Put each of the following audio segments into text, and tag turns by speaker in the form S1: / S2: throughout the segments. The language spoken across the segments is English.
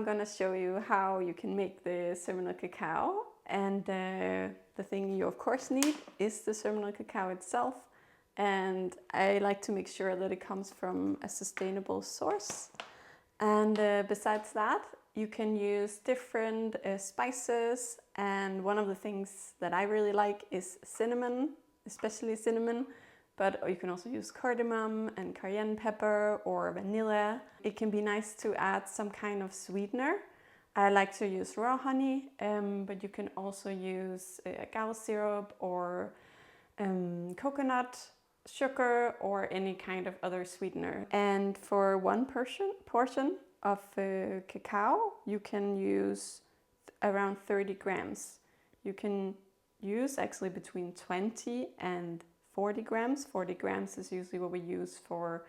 S1: I'm gonna show you how you can make the ceremonial cacao. And the thing you of course need is the ceremonial cacao itself. And I like to make sure that it comes from a sustainable source. And besides that, you can use different spices. And one of the things that I really like is cinnamon, especially cinnamon. But you can also use cardamom and cayenne pepper or vanilla. It can be nice to add some kind of sweetener. I like to use raw honey, but you can also use cacao syrup or coconut sugar or any kind of other sweetener. And for one portion of cacao, you can use around 30 grams. You can use actually between 20 and 40 grams. 40 grams is usually what we use for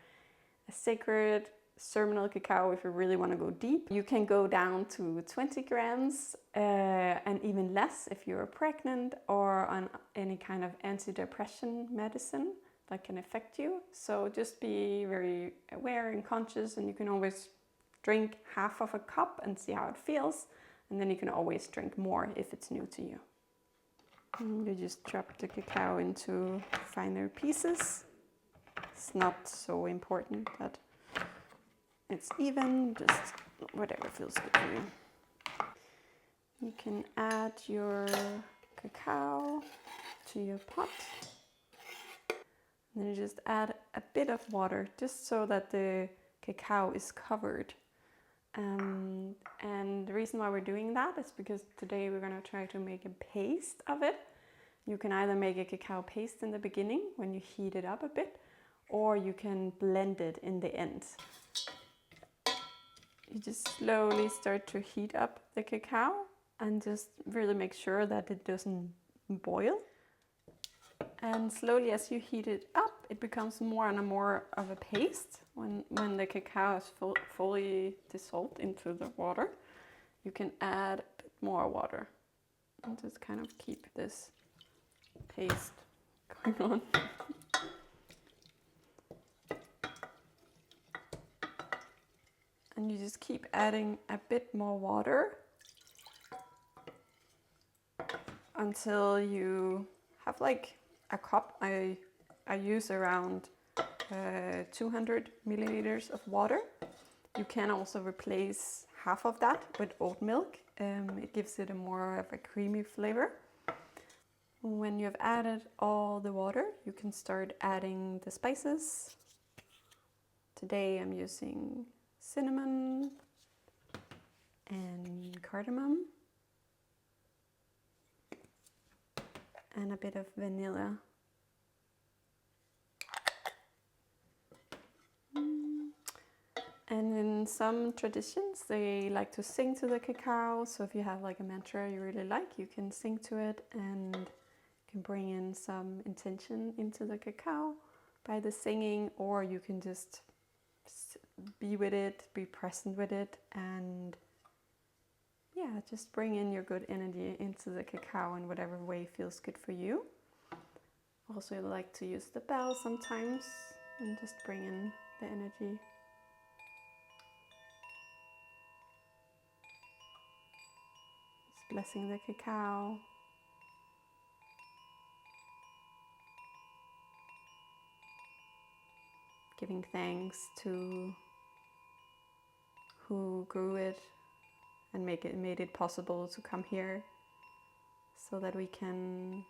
S1: a sacred ceremonial cacao if you really want to go deep. You can go down to 20 grams and even less if you're pregnant or on any kind of antidepressant medicine that can affect you. So just be very aware and conscious, and you can always drink half of a cup and see how it feels, and then you can always drink more if it's new to you. You just chop the cacao into finer pieces. It's not so important that it's even, just whatever feels good for you. You can add your cacao to your pot. And then you just add a bit of water just so that the cacao is covered. And the reason why we're doing that is because today we're going to try to make a paste of it. You can either make a cacao paste in the beginning when you heat it up a bit, or you can blend it in the end. You just slowly start to heat up the cacao and just really make sure that it doesn't boil. And slowly as you heat it up, it becomes more and more of a paste. When the cacao is fully dissolved into the water, you can add a bit more water and just kind of keep this paste going on. And you just keep adding a bit more water until you have like a cup. I use around 200 milliliters of water. You can also replace half of that with oat milk. It gives it a more of a creamy flavor. When you have added all the water, you can start adding the spices. Today I'm using cinnamon and cardamom and a bit of vanilla. And in some traditions, they like to sing to the cacao. So if you have like a mantra you really like, you can sing to it and you can bring in some intention into the cacao by the singing, or you can just be with it, be present with it, and yeah, just bring in your good energy into the cacao in whatever way feels good for you. Also, I like to use the bell sometimes and just bring in the energy. Just blessing the cacao. Giving thanks to who grew it and made it possible to come here, so that we can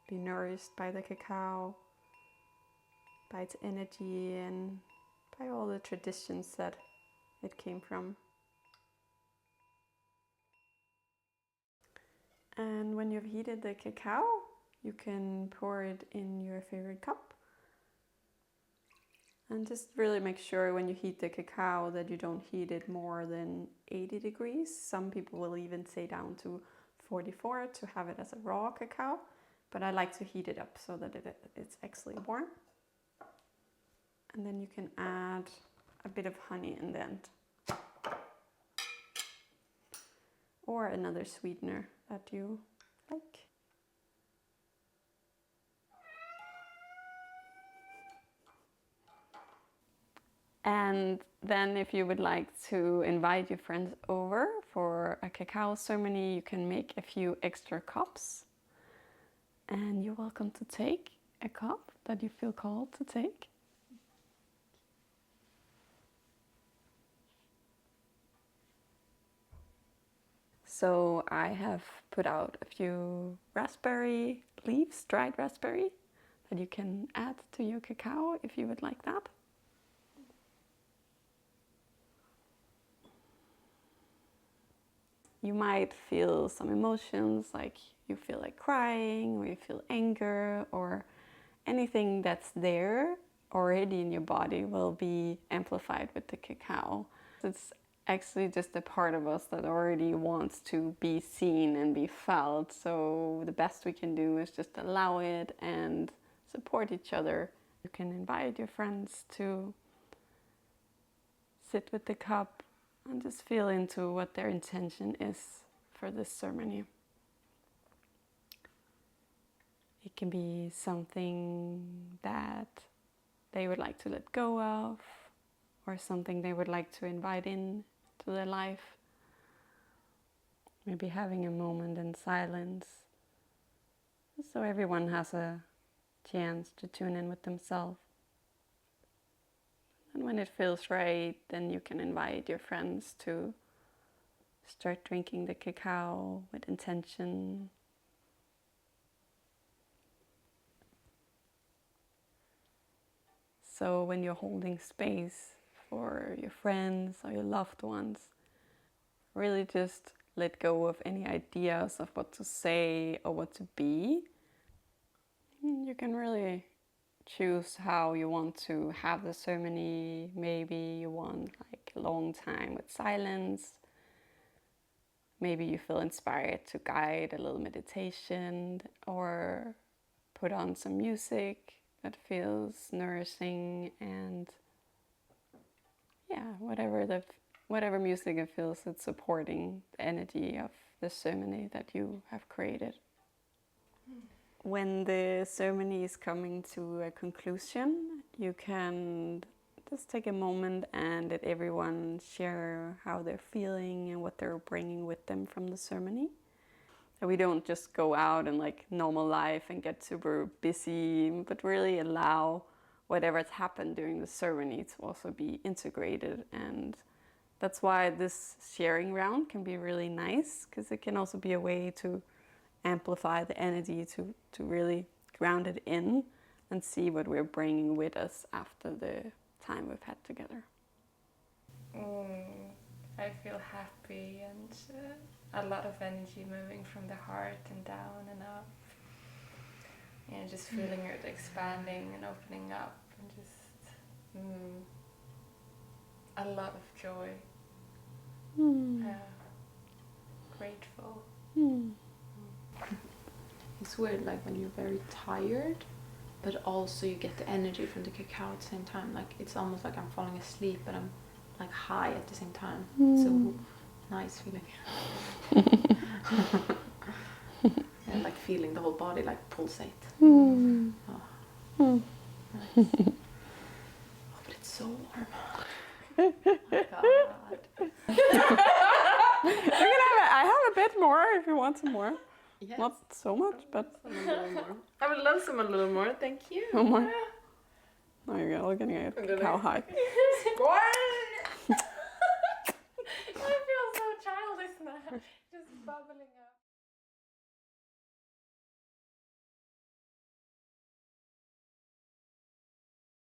S1: be nourished by the cacao, by its energy, and by all the traditions that it came from. And when you've heated the cacao, you can pour it in your favorite cup. And just really make sure when you heat the cacao that you don't heat it more than 80 degrees. Some people will even say down to 44 to have it as a raw cacao. But I like to heat it up so that it's actually warm. And then you can add a bit of honey in the end. Or another sweetener that you like. And then if you would like to invite your friends over for a cacao ceremony, you can make a few extra cups. And you're welcome to take a cup that you feel called to take. So I have put out a few raspberry leaves, dried raspberry, that you can add to your cacao if you would like that. You might feel some emotions, like you feel like crying, or you feel anger, or anything that's there already in your body will be amplified with the cacao. It's actually just a part of us that already wants to be seen and be felt. So the best we can do is just allow it and support each other. You can invite your friends to sit with the cup and just feel into what their intention is for this ceremony. It can be something that they would like to let go of, or something they would like to invite in to their life. Maybe having a moment in silence, so everyone has a chance to tune in with themselves. And when it feels right, then you can invite your friends to start drinking the cacao with intention. So when you're holding space for your friends or your loved ones, really just let go of any ideas of what to say or what to be. You can really choose how you want to have the ceremony. Maybe you want like a long time with silence. Maybe you feel inspired to guide a little meditation, or put on some music that feels nourishing, and whatever music it feels it's supporting the energy of the ceremony that you have created. When the ceremony is coming to a conclusion, you can just take a moment and let everyone share how they're feeling and what they're bringing with them from the ceremony. And we don't just go out and like normal life and get super busy, but really allow whatever's happened during the ceremony to also be integrated. And that's why this sharing round can be really nice, because it can also be a way to amplify the energy, to really ground it in and see what we're bringing with us after the time we've had together.
S2: I feel happy and a lot of energy moving from the heart and down and up. And just feeling it expanding and opening up, and just a lot of joy. Grateful.
S3: It's weird, like when you're very tired, but also you get the energy from the cacao at the same time. Like it's almost like I'm falling asleep, but I'm like high at the same time. So nice feeling. And like feeling the whole body like pulsate. Oh. Nice. Oh, but it's so warm. Oh my God.
S1: I have a bit more if you want some more.
S3: Yes.
S1: Not so much, but
S3: a little more. I would love some a little more, thank you.
S1: no more. There you go, we're gonna get cacao high.
S2: I feel so childish now. Just bubbling up.